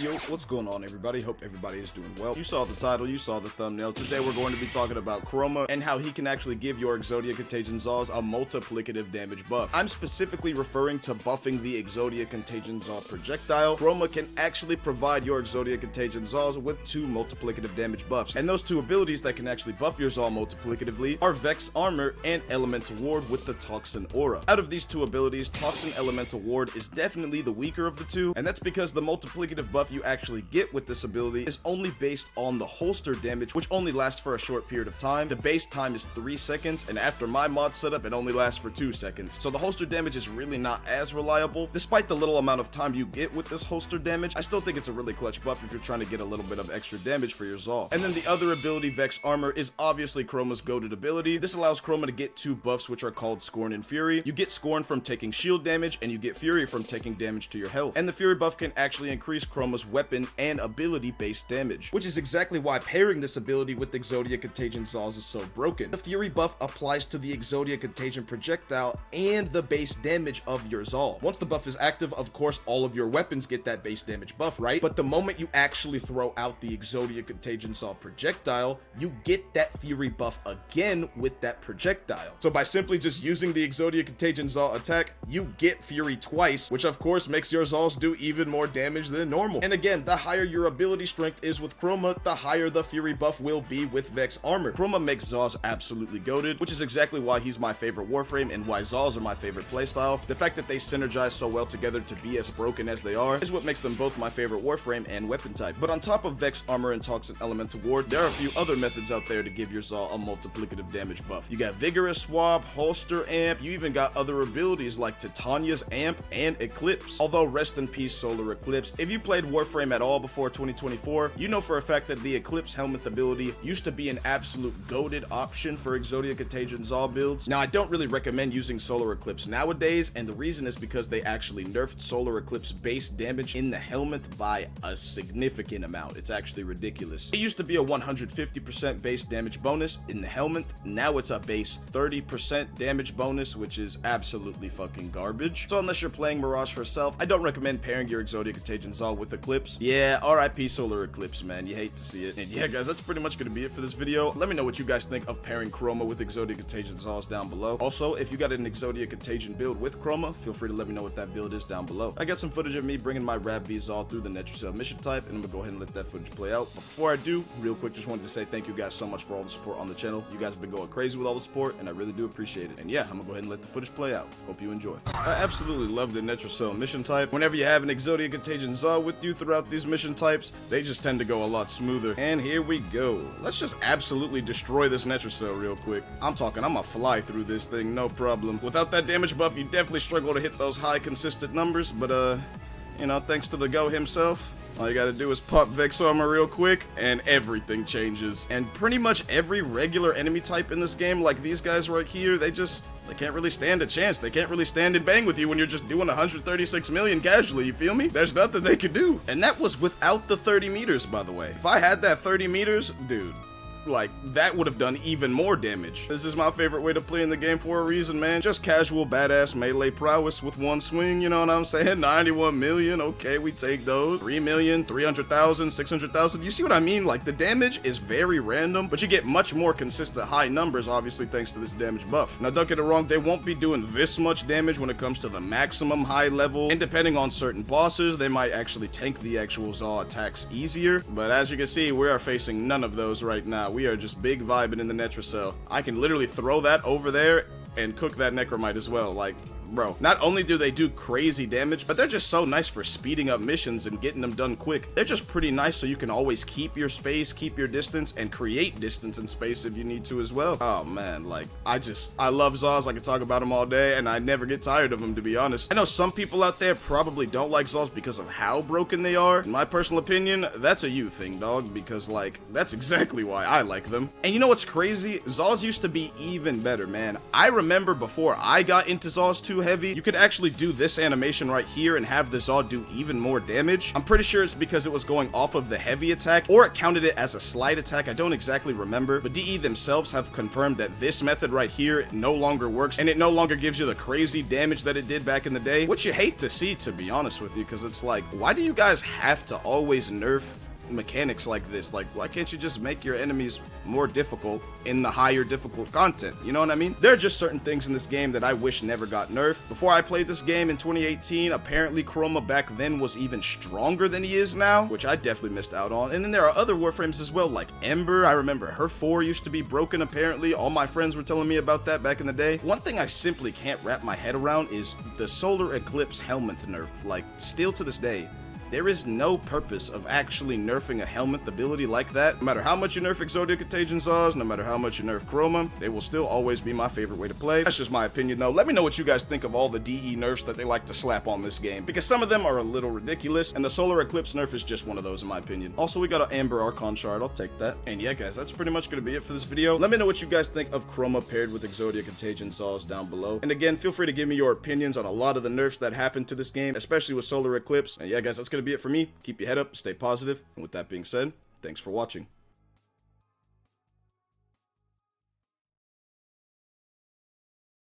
Yo, what's going on, everybody? Hope everybody is doing well. You saw the title, you saw the thumbnail. Today we're going to be talking about Chroma and how he can actually give your Exodia Contagion Zaws a multiplicative damage buff. I'm specifically referring to buffing the Exodia Contagion Zaw projectile. Chroma can actually provide your Exodia Contagion Zaws with 2 multiplicative damage buffs. And those 2 abilities that can actually buff your Zaw multiplicatively are Vex Armor and Elemental Ward with the Toxin Aura. Out of these 2 abilities, Toxin Elemental Ward is definitely the weaker of the 2, and that's because the multiplicative buff you actually get with this ability is only based on the holster damage, which only lasts for a short period of time. The base time is 3 seconds, and after my mod setup, it only lasts for 2 seconds. So the holster damage is really not as reliable. Despite the little amount of time you get with this holster damage, I still think it's a really clutch buff if you're trying to get a little bit of extra damage for your Zaw. And then the other ability, Vex Armor, is obviously Chroma's goated ability. This allows Chroma to get 2 buffs, which are called Scorn and Fury. You get Scorn from taking shield damage, and you get Fury from taking damage to your health. And the Fury buff can actually increase Chroma's weapon and ability based damage, which is exactly why pairing this ability with Exodia Contagion Zaws is so broken. The Fury buff applies to the Exodia Contagion projectile and the base damage of your Zaw. Once the buff is active, of course all of your weapons get that base damage buff, right? But the moment you actually throw out the Exodia Contagion Zaw projectile, you get that Fury buff again with that projectile. So by simply just using the Exodia Contagion Zaw attack, you get Fury twice, which of course makes your Zaws do even more damage than normal. And again, the higher your ability strength is with Chroma, the higher the Fury buff will be with Vex Armor. Chroma makes Zaws absolutely goated, which is exactly why he's my favorite Warframe and why Zaws are my favorite playstyle. The fact that they synergize so well together to be as broken as they are is what makes them both my favorite Warframe and weapon type. But on top of Vex Armor and Toxin Elemental Ward, there are a few other methods out there to give your Zaw a multiplicative damage buff. You got Vigorous Swab, Holster Amp, you even got other abilities like Titania's Amp and Eclipse. Although rest in peace Solar Eclipse. If you played Warframe at all before 2024, you know for a fact that the Eclipse helmet ability used to be an absolute goated option for Exodia Contagion Zaw builds. Now I don't really recommend using Solar Eclipse nowadays, and the reason is because they actually nerfed Solar Eclipse base damage in the helmet by a significant amount. It's actually ridiculous. It used to be a 150% base damage bonus in the helmet. Now it's a base 30% damage bonus, which is absolutely fucking garbage. So unless you're playing Mirage herself, I don't recommend pairing your Exodia Contagion Zaw with Eclipse. Yeah, RIP Solar Eclipse, man. You hate to see it. And yeah, guys, that's pretty much gonna be it for this video. Let me know what you guys think of pairing Chroma with Exodia Contagion Zaws down below. Also, if you got an Exodia Contagion build with Chroma, feel free to let me know what that build is down below. I got some footage of me bringing my Rab V Zaw through the Netrocell mission type, and I'm gonna go ahead and let that footage play out. But before I do, real quick, just wanted to say thank you guys so much for all the support on the channel. You guys have been going crazy with all the support, and I really do appreciate it. And yeah, I'm gonna go ahead and let the footage play out. Hope you enjoy. I absolutely love the Netrocell mission type. Whenever you have an Exodia Contagion Zaw with you throughout these mission types, they just tend to go a lot smoother. And here we go. Let's just absolutely destroy this Netrocell real quick. I'm gonna fly through this thing, no problem. Without that damage buff, you definitely struggle to hit those high consistent numbers, but you know, thanks to the Go himself, all you gotta do is pop Vex Armor real quick, and everything changes. And pretty much every regular enemy type in this game, like these guys right here, they can't really stand a chance. They can't really stand and bang with you when you're just doing 136 million casually, you feel me? There's nothing they can do. And that was without the 30 meters, by the way. If I had that 30 meters, dude, like, that would have done even more damage. This is my favorite way to play in the game for a reason, man. Just casual badass melee prowess with one swing, you know what I'm saying? 91 million, okay, we take those. 3 million, 300,000, 600,000. You see what I mean? Like, the damage is very random, but you get much more consistent high numbers, obviously, thanks to this damage buff. Now, don't get it wrong, they won't be doing this much damage when it comes to the maximum high level, and depending on certain bosses, they might actually tank the actual Zaw attacks easier. But as you can see, we are facing none of those right now. We are just big vibing in the Netrocell. I can literally throw that over there and cook that Necromite as well. Like, bro, not only do they do crazy damage, but they're just so nice for speeding up missions and getting them done quick. They're just pretty nice so you can always keep your space, keep your distance, and create distance and space if you need to as well. Oh man, like, I love Zaws. I can talk about them all day, and I never get tired of them, to be honest. I know some people out there probably don't like Zaws because of how broken they are. In my personal opinion, that's a you thing, dog, because, like, that's exactly why I like them. And you know what's crazy? Zaws used to be even better, man. I remember before I got into Zaws 2 too heavy, you could actually do this animation right here and have the Zaw do even more damage. I'm pretty sure it's because it was going off of the heavy attack, or it counted it as a slight attack. I don't exactly remember, but DE themselves have confirmed that this method right here no longer works, and it no longer gives you the crazy damage that it did back in the day, which you hate to see, to be honest with you, because it's like, why do you guys have to always nerf mechanics like this? Like, why can't you just make your enemies more difficult in the higher difficult content? You know what I mean? There are just certain things in this game that I wish never got nerfed. Before I played this game in 2018, apparently Chroma back then was even stronger than he is now, which I definitely missed out on. And then there are other Warframes as well, like Ember. I remember her 4 used to be broken, apparently. All my friends were telling me about that back in the day. One thing I simply can't wrap my head around is the Solar Eclipse helmet nerf. Like, still to this day, there is no purpose of actually nerfing a helmet ability like that. No matter how much you nerf Exodia Contagion Zaws, no matter how much you nerf Chroma, they will still always be my favorite way to play. That's just my opinion though. Let me know what you guys think of all the DE nerfs that they like to slap on this game, because some of them are a little ridiculous, and the Solar Eclipse nerf is just one of those in my opinion. Also, we got an Amber Archon shard, I'll take that. And yeah guys, that's pretty much gonna be it for this video. Let me know what you guys think of Chroma paired with Exodia Contagion Zaws down below. And again, feel free to give me your opinions on a lot of the nerfs that happened to this game, especially with Solar Eclipse. And yeah guys, that's gonna be it for me. Keep your head up, stay positive, and with that being said, thanks for watching.